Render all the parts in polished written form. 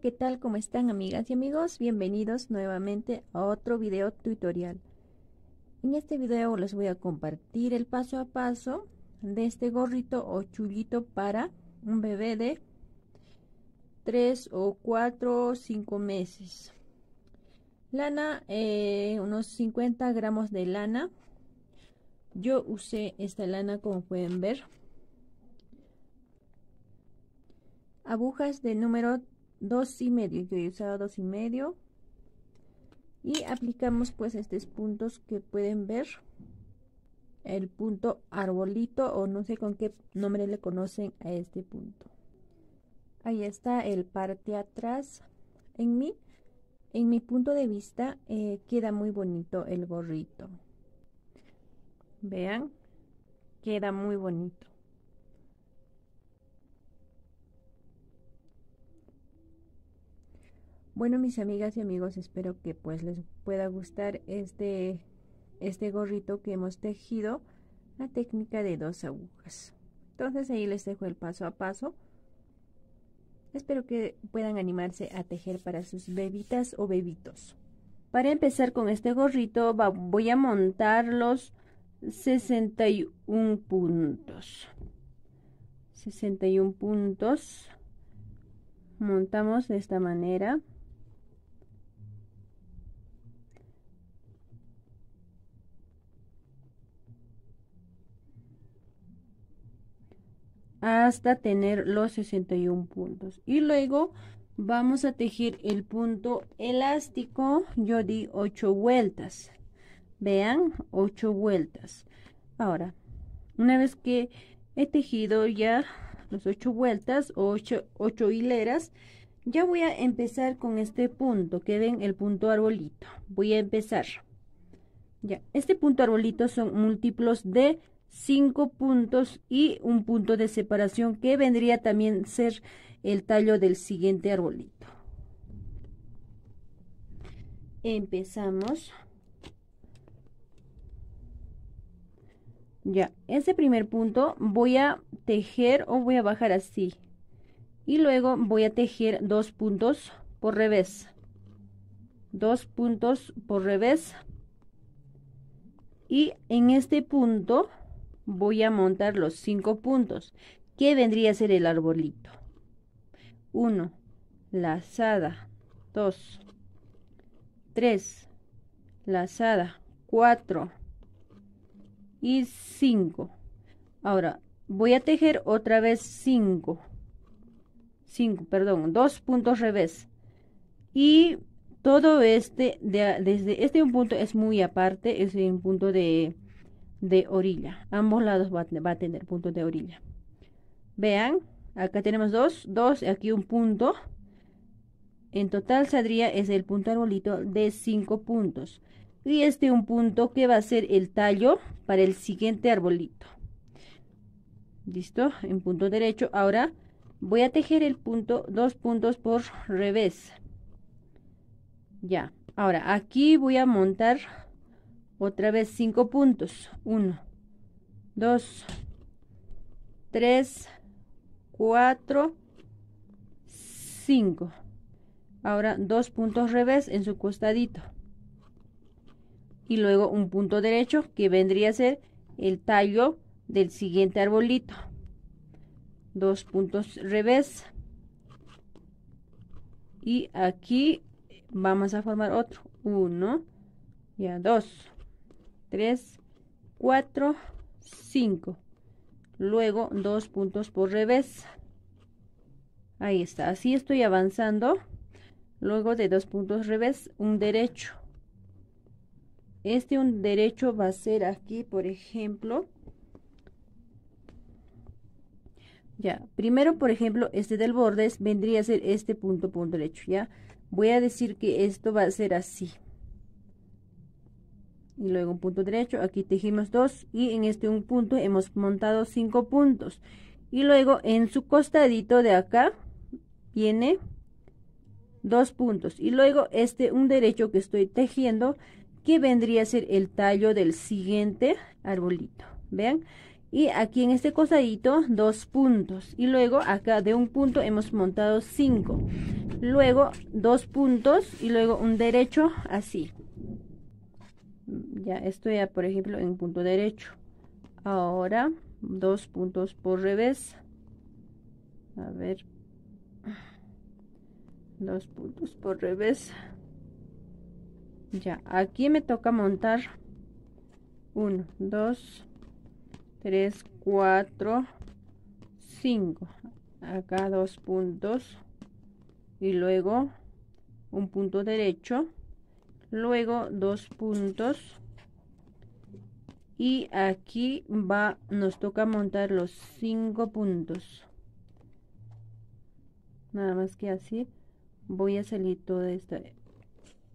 ¿qué tal? ¿Cómo están, amigas y amigos? Bienvenidos nuevamente a otro video tutorial. En este video les voy a compartir el paso a paso de este gorrito o chullito para un bebé de 3 o 4 o 5 meses. Lana, unos 50 gramos de lana. Yo usé esta lana, como pueden ver. Agujas de número 2,5, yo he usado 2,5, y aplicamos pues estos puntos que pueden ver, el punto arbolito, o no sé con qué nombre le conocen a este punto. Ahí está el parte atrás. En mi punto de vista queda muy bonito el gorrito, vean, queda muy bonito. Bueno, mis amigas y amigos, espero que pues les pueda gustar este gorrito que hemos tejido, la técnica de 2 agujas. Entonces ahí les dejo el paso a paso. Espero que puedan animarse a tejer para sus bebitas o bebitos. Para empezar con este gorrito voy a montar los 61 puntos. 61 puntos. Montamos de esta manera. Hasta tener los 61 puntos, y luego vamos a tejer el punto elástico. Yo di 8 vueltas, vean, 8 vueltas. Ahora, una vez que he tejido ya los 8 vueltas, 8 hileras, ya voy a empezar con este punto que ven, el punto arbolito. Voy a empezar ya. Este punto arbolito son múltiplos de 5 puntos y un punto de separación, que vendría también a ser el tallo del siguiente arbolito. Empezamos. Ya, ese primer punto voy a tejer o voy a bajar así, y luego voy a tejer 2 puntos por revés, 2 puntos por revés, y en este punto voy a montar los 5 puntos, que vendría a ser el arbolito. 1, lazada, 2, 3, lazada, 4 y 5. Ahora voy a tejer otra vez 2 puntos revés, y todo desde este un punto es muy aparte, es un punto de orilla. Ambos lados va a tener puntos de orilla. Vean, acá tenemos 2, aquí un punto. En total saldría es el punto arbolito de 5 puntos. Y un punto que va a ser el tallo para el siguiente arbolito. Listo, en punto derecho. Ahora voy a tejer el punto, 2 puntos por revés. Ya, ahora aquí voy a montar otra vez 5 puntos. 1, 2, 3, 4, 5. Ahora 2 puntos revés en su costadito, y luego un punto derecho que vendría a ser el tallo del siguiente arbolito. 2 puntos revés, y aquí vamos a formar otro. 1, ya, 2, 3, 4, 5. Luego 2 puntos por revés. Ahí está, así estoy avanzando. Luego de 2 puntos revés, un derecho. Un derecho va a ser aquí, por ejemplo. Ya, primero, por ejemplo, del borde vendría a ser este punto derecho. Ya, voy a decir que esto va a ser así. Y luego un punto derecho, aquí tejimos 2, y en un punto hemos montado 5 puntos, y luego en su costadito de acá viene 2 puntos, y luego un derecho que estoy tejiendo, que vendría a ser el tallo del siguiente arbolito. Vean, y aquí en este costadito 2 puntos, y luego acá de un punto hemos montado 5. luego 2 puntos y luego un derecho así. Ya estoy, por ejemplo, en punto derecho. Ahora 2 puntos por revés. A ver, 2 puntos por revés. Ya, aquí me toca montar 1, 2, 3, 4, 5. Acá 2 puntos y luego un punto derecho, luego 2 puntos y aquí nos toca montar los 5 puntos. Nada más que así voy a salir toda esta,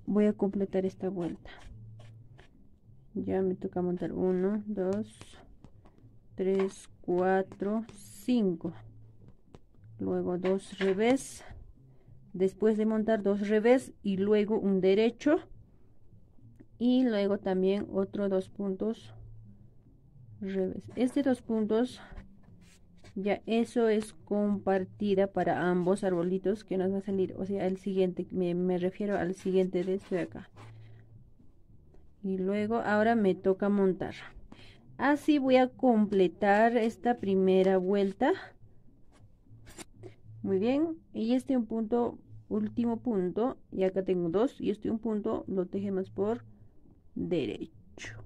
voy a completar esta vuelta. Ya me toca montar 1, 2, 3, 4, 5. Luego 2 revés. Después de montar 2 revés y luego un derecho. Y luego también otro 2 puntos revés. Este 2 puntos, ya eso es compartida para ambos arbolitos que nos va a salir. O sea, el siguiente, me refiero al siguiente de este de acá. Y luego ahora me toca montar. Así voy a completar esta primera vuelta. Muy bien. Y este un punto, último punto. Y acá tengo 2. Y este un punto lo tejemos por derecho.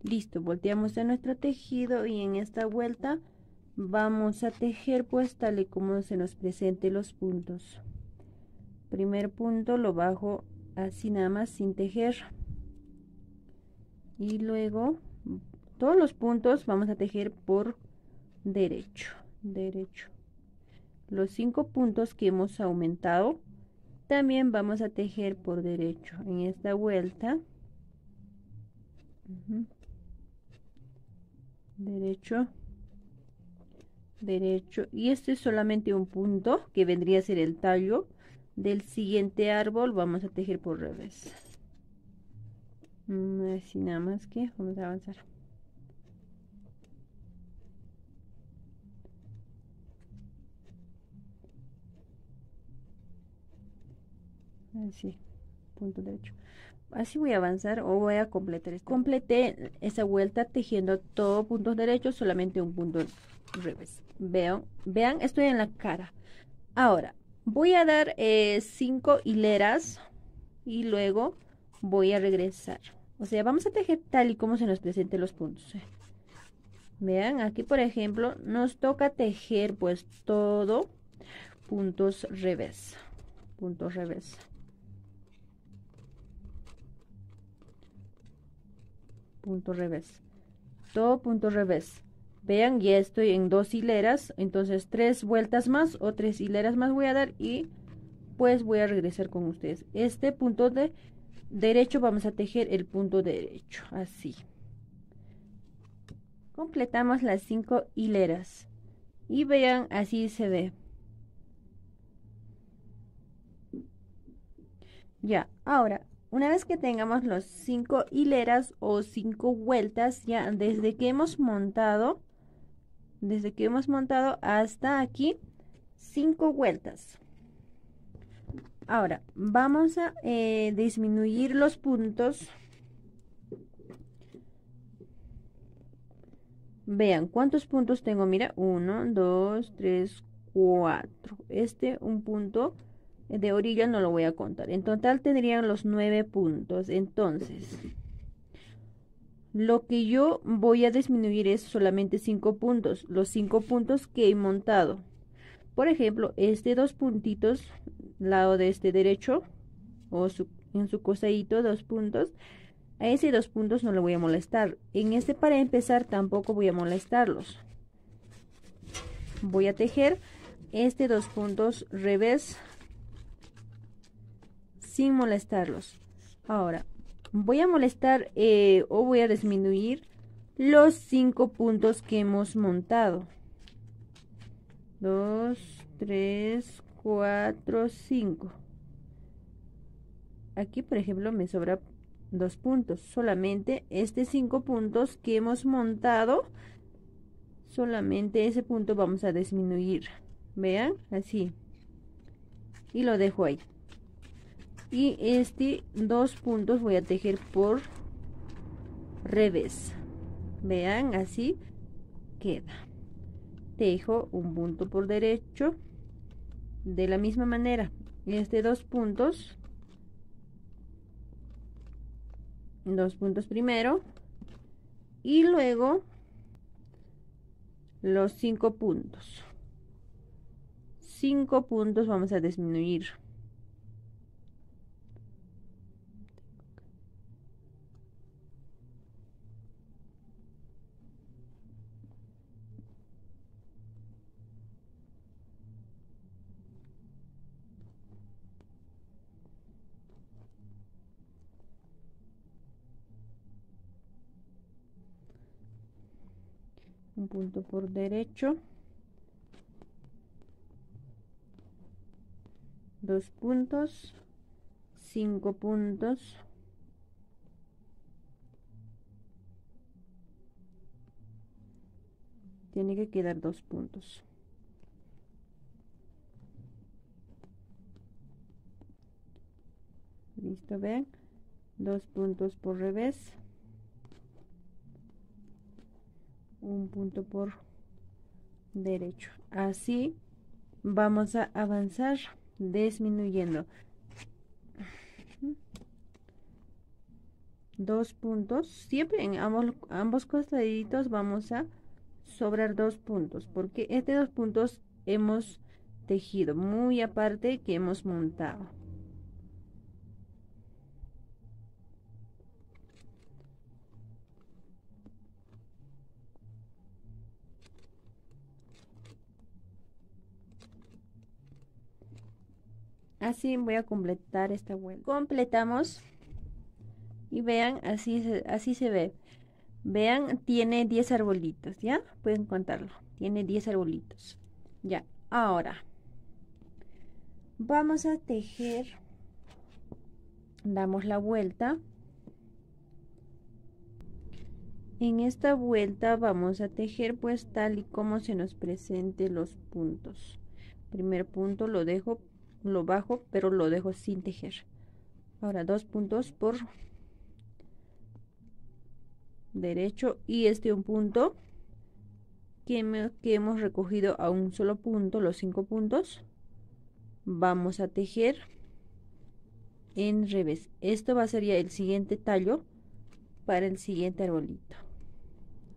Listo, volteamos a nuestro tejido y en esta vuelta vamos a tejer pues tal y como se nos presente los puntos. Primer punto lo bajo así nada más sin tejer. Y luego todos los puntos vamos a tejer por derecho. Los 5 puntos que hemos aumentado también vamos a tejer por derecho en esta vuelta. Derecho, y este es solamente un punto que vendría a ser el tallo del siguiente árbol. Vamos a tejer por revés. Así nada más que vamos a avanzar. Así, punto derecho. Así voy a avanzar o voy a completar esto. Completé esa vuelta tejiendo todo puntos derechos, solamente un punto revés. Vean, estoy en la cara. Ahora voy a dar 5 hileras y luego voy a regresar. O sea, vamos a tejer tal y como se nos presenten los puntos. Vean, aquí por ejemplo nos toca tejer pues todo puntos revés. Puntos revés. Punto revés, todo punto revés. Vean, ya estoy en 2 hileras, entonces 3 vueltas más o 3 hileras más voy a dar y pues voy a regresar con ustedes. Este punto de derecho vamos a tejer el punto derecho, así. Completamos las 5 hileras y vean, así se ve. Ya, ahora una vez que tengamos los 5 hileras o 5 vueltas, ya desde que hemos montado hasta aquí, 5 vueltas. Ahora, vamos a disminuir los puntos. Vean, ¿cuántos puntos tengo? Mira, 1, 2, 3, 4. Un punto de orilla no lo voy a contar. En total tendrían los 9 puntos. Entonces, lo que yo voy a disminuir es solamente 5 puntos. Los 5 puntos que he montado. Por ejemplo, 2 puntitos, lado de este derecho, o en su cosadito, 2 puntos. A ese 2 puntos no le voy a molestar. En este para empezar tampoco voy a molestarlos. Voy a tejer 2 puntos revés sin molestarlos. Ahora voy a molestar o voy a disminuir los 5 puntos que hemos montado. 2, 3, 4, 5. Aquí por ejemplo me sobra 2 puntos. Solamente 5 puntos que hemos montado, solamente ese punto vamos a disminuir. vean, así, y lo dejo ahí. Y este 2 puntos voy a tejer por revés, vean, así queda. Tejo un punto por derecho de la misma manera, 2 puntos, 2 puntos primero y luego los 5 puntos. 5 puntos vamos a disminuir. Un punto por derecho, 2 puntos, 5 puntos, tiene que quedar 2 puntos. Listo, ven, 2 puntos por revés, un punto por derecho. Así vamos a avanzar disminuyendo. 2 puntos, siempre en ambos costaditos vamos a sobrar 2 puntos, porque 2 puntos hemos tejido muy aparte que hemos montado. Así voy a completar esta vuelta. Completamos y vean, así se ve. Vean, tiene 10 arbolitos, ¿ya? Pueden contarlo. Tiene 10 arbolitos. Ya, ahora vamos a tejer. Damos la vuelta. En esta vuelta vamos a tejer pues tal y como se nos presente los puntos. Primer punto lo dejo, lo bajo, pero lo dejo sin tejer. Ahora 2 puntos por derecho y un punto que hemos recogido a un solo punto, los 5 puntos, vamos a tejer en revés. Esto va a ser ya el siguiente tallo para el siguiente arbolito.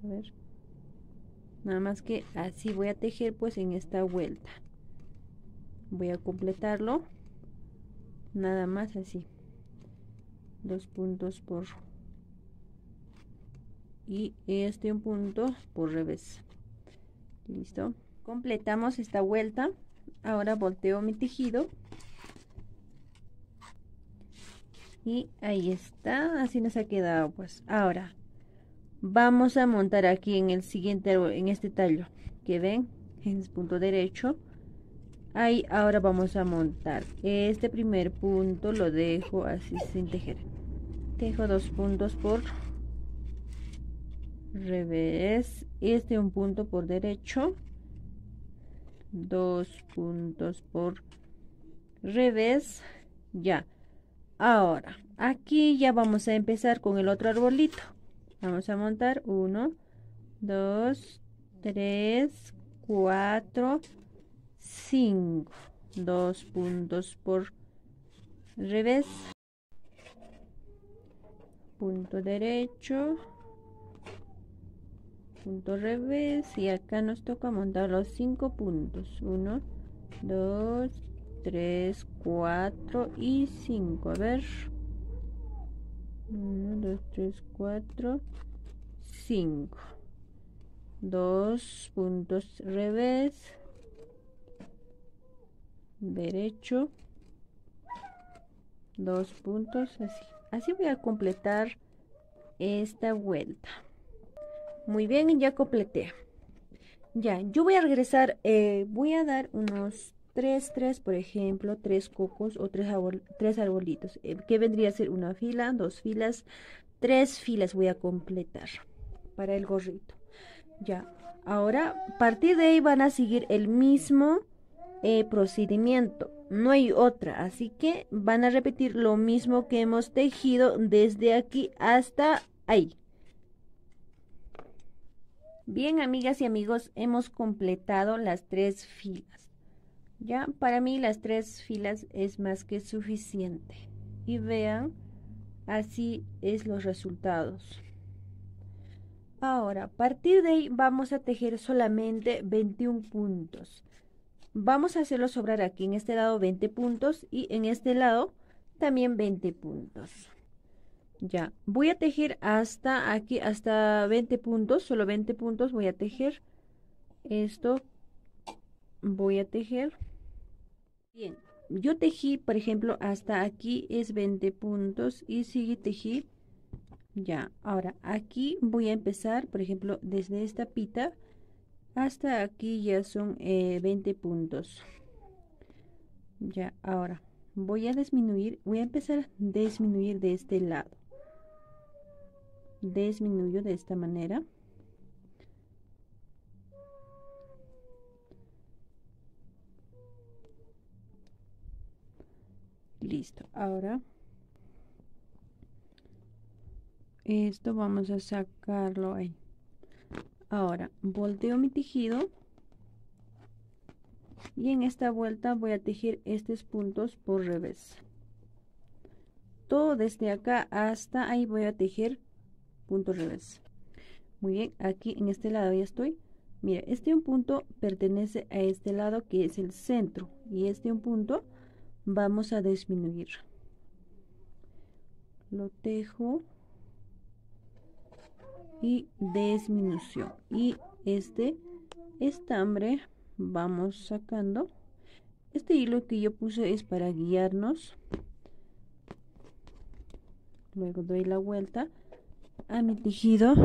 A ver, nada más que así voy a tejer pues en esta vuelta. Voy a completarlo nada más así, 2 puntos por y un punto por revés. Listo, completamos esta vuelta. Ahora volteo mi tejido y ahí está, así nos ha quedado pues. Ahora vamos a montar aquí en el siguiente, en este tallo que ven, en el punto derecho. Ahí ahora vamos a montar este primer punto, lo dejo así sin tejer. Tejo 2 puntos por revés, un punto por derecho, 2 puntos por revés. Ya, ahora aquí ya vamos a empezar con el otro arbolito. Vamos a montar 1, 2, 3, 4, 5, 2 puntos por revés, punto derecho, punto revés, y acá nos toca montar los 5 puntos. 1, 2, 3, 4 y 5. A ver, 1, 2, 3, 4, 5, 2 puntos revés, derecho, 2 puntos, así voy a completar esta vuelta. Muy bien, ya completé. Ya, yo voy a regresar, voy a dar unos 3, por ejemplo, 3 cocos o 3 arbolitos, que vendría a ser una fila, 2 filas, 3 filas voy a completar para el gorrito. Ya, ahora a partir de ahí van a seguir el mismo procedimiento, no hay otra, así que van a repetir lo mismo que hemos tejido desde aquí hasta ahí. Bien, amigas y amigos, hemos completado las 3 filas. Ya, para mí las 3 filas es más que suficiente. Y vean, así es los resultados. Ahora, a partir de ahí vamos a tejer solamente 21 puntos. Vamos a hacerlo sobrar aquí en este lado 20 puntos y en este lado también 20 puntos. Ya, voy a tejer hasta aquí, hasta 20 puntos, solo 20 puntos voy a tejer. Esto voy a tejer. Bien, yo tejí, por ejemplo, hasta aquí es 20 puntos y sigue tejí. Ya, ahora aquí voy a empezar, por ejemplo, desde esta pita hasta aquí ya son 20 puntos. Ya, ahora voy a disminuir, voy a empezar a disminuir de este lado. Disminuyo de esta manera. Listo, ahora esto vamos a sacarlo ahí. Ahora volteo mi tejido y en esta vuelta voy a tejer estos puntos por revés. Todo desde acá hasta ahí voy a tejer punto revés. Muy bien, aquí en este lado ya estoy. Mira, este un punto pertenece a este lado que es el centro y este un punto vamos a disminuir. Lo tejo y disminución, y este estambre vamos sacando. Este hilo que yo puse es para guiarnos. Luego doy la vuelta a mi tejido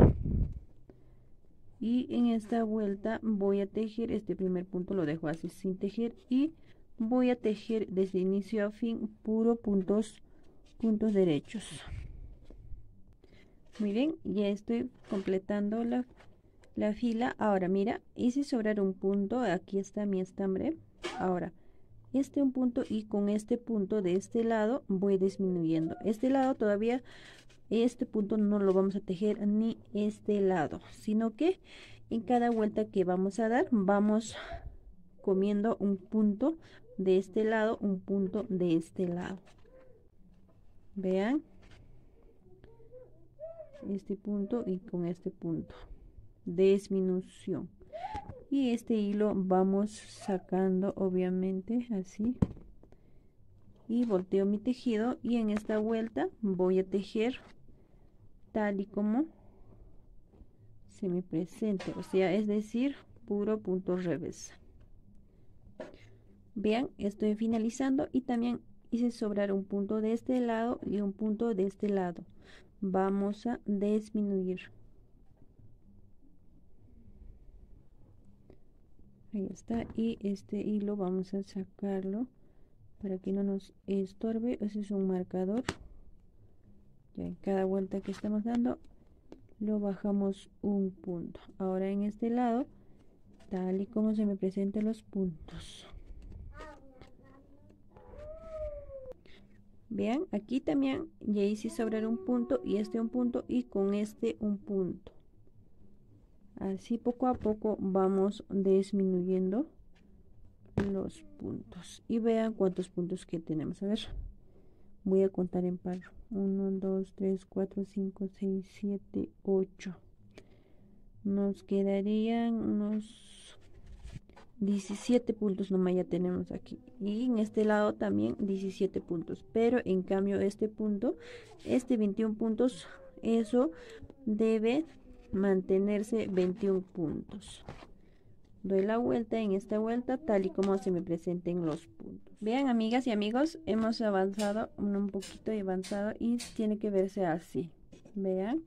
y en esta vuelta voy a tejer este primer punto, lo dejo así sin tejer y voy a tejer desde inicio a fin puro puntos derechos. Muy bien, ya estoy completando la fila. Ahora mira, hice sobrar un punto, aquí está mi estambre. Ahora este un punto y con este punto de este lado voy disminuyendo. Este lado todavía, este punto no lo vamos a tejer ni este lado, sino que en cada vuelta que vamos a dar vamos comiendo un punto de este lado, un punto de este lado. Vean, este punto y con este punto, disminución. Y este hilo vamos sacando obviamente así y volteo mi tejido y en esta vuelta voy a tejer tal y como se me presente, o sea, es decir, puro punto revés. Vean, estoy finalizando y también hice sobrar un punto de este lado y un punto de este lado. Vamos a disminuir. Ahí está, y este hilo vamos a sacarlo para que no nos estorbe. Ese es un marcador. Ya en cada vuelta que estamos dando lo bajamos un punto. Ahora en este lado, tal y como se me presentan los puntos. Vean, aquí también ya hice sobrar un punto y este un punto y con este un punto. Así poco a poco vamos disminuyendo los puntos. Y vean cuántos puntos que tenemos. A ver, voy a contar en par. 1, 2, 3, 4, 5, 6, 7, 8. Nos quedarían unos 17 puntos nomás ya tenemos aquí. Y en este lado también 17 puntos. Pero en cambio este punto, este 21 puntos, eso debe mantenerse 21 puntos. Doy la vuelta en esta vuelta tal y como se me presenten los puntos. Vean, amigas y amigos, hemos avanzado un poquito y avanzado y tiene que verse así. Vean,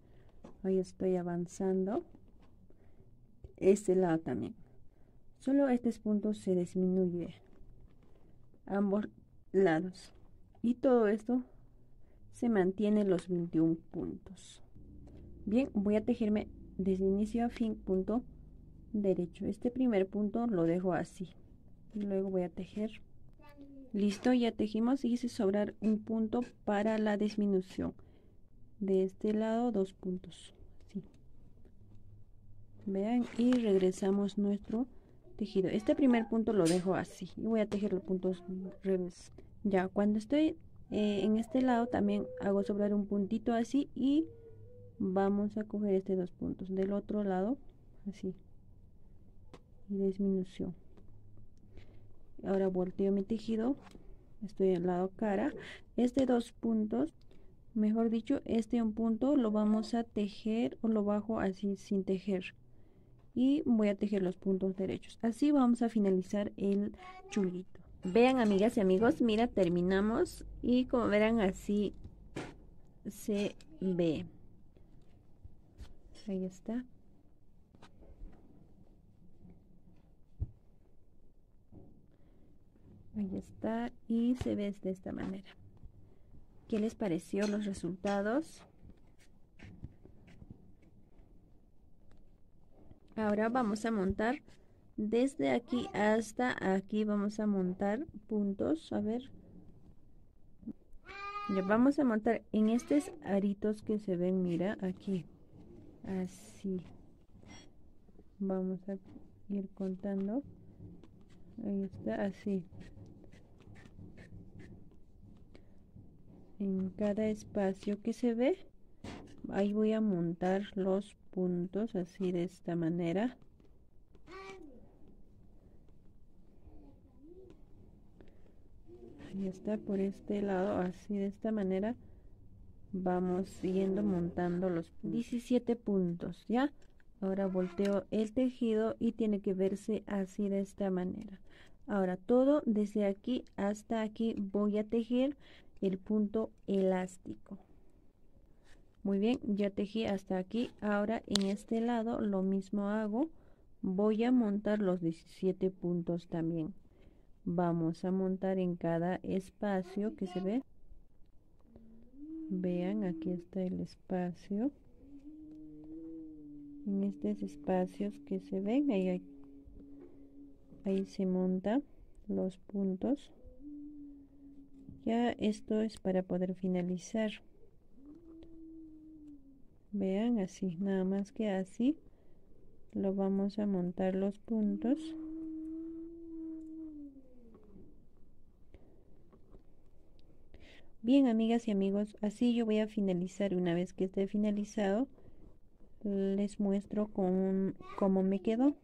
hoy estoy avanzando. Este lado también. Solo estos puntos se disminuye ambos lados. Y todo esto se mantiene los 21 puntos. Bien, voy a tejerme desde inicio a fin punto derecho. Este primer punto lo dejo así. y luego voy a tejer. Listo, ya tejimos y hice sobrar un punto para la disminución. De este lado 2 puntos, así. Vean, y regresamos nuestro tejido. Este primer punto lo dejo así y voy a tejer los puntos revés. Ya cuando estoy en este lado también hago sobrar un puntito así y vamos a coger este 2 puntos del otro lado así y disminución. Ahora volteo mi tejido, estoy al lado cara. Este 2 puntos, mejor dicho, este un punto lo vamos a tejer o lo bajo así sin tejer y voy a tejer los puntos derechos. Así vamos a finalizar el chulito. Vean, amigas y amigos, mira, terminamos y como verán así se ve. Ahí está. Ahí está y se ve de esta manera. ¿Qué les pareció los resultados? Ahora vamos a montar desde aquí hasta aquí, vamos a montar puntos. A ver, ya vamos a montar en estos aritos que se ven, mira, aquí, así. Vamos a ir contando. Ahí está, así. En cada espacio que se ve, ahí voy a montar los puntos así de esta manera. Ahí está, por este lado, así de esta manera vamos siguiendo montando los 17 puntos, ¿ya? Ahora volteo el tejido y tiene que verse así de esta manera. Ahora todo desde aquí hasta aquí voy a tejer el punto elástico. Muy bien, ya tejí hasta aquí. Ahora en este lado lo mismo hago, voy a montar los 17 puntos también. Vamos a montar en cada espacio que se ve. Vean, aquí está el espacio. En estos espacios que se ven, ahí se monta los puntos. Ya esto es para poder finalizar. Vean, así, nada más que así lo vamos a montar los puntos. Bien, amigas y amigos, así yo voy a finalizar. Una vez que esté finalizado, les muestro cómo me quedó.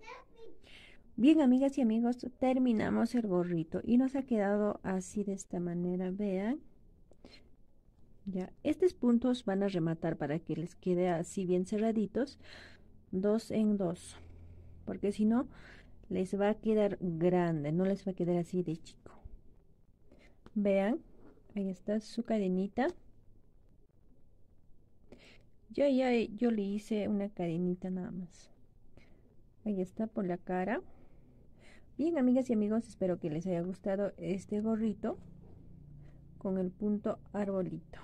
Bien, amigas y amigos, terminamos el gorrito y nos ha quedado así de esta manera. Vean, ya estos puntos van a rematar para que les quede así bien cerraditos, 2 en 2, porque si no les va a quedar grande, no les va a quedar así de chico. Vean, ahí está su cadenita. Yo le hice una cadenita nada más. Ahí está por la cara. Bien, amigas y amigos, espero que les haya gustado este gorrito con el punto arbolito.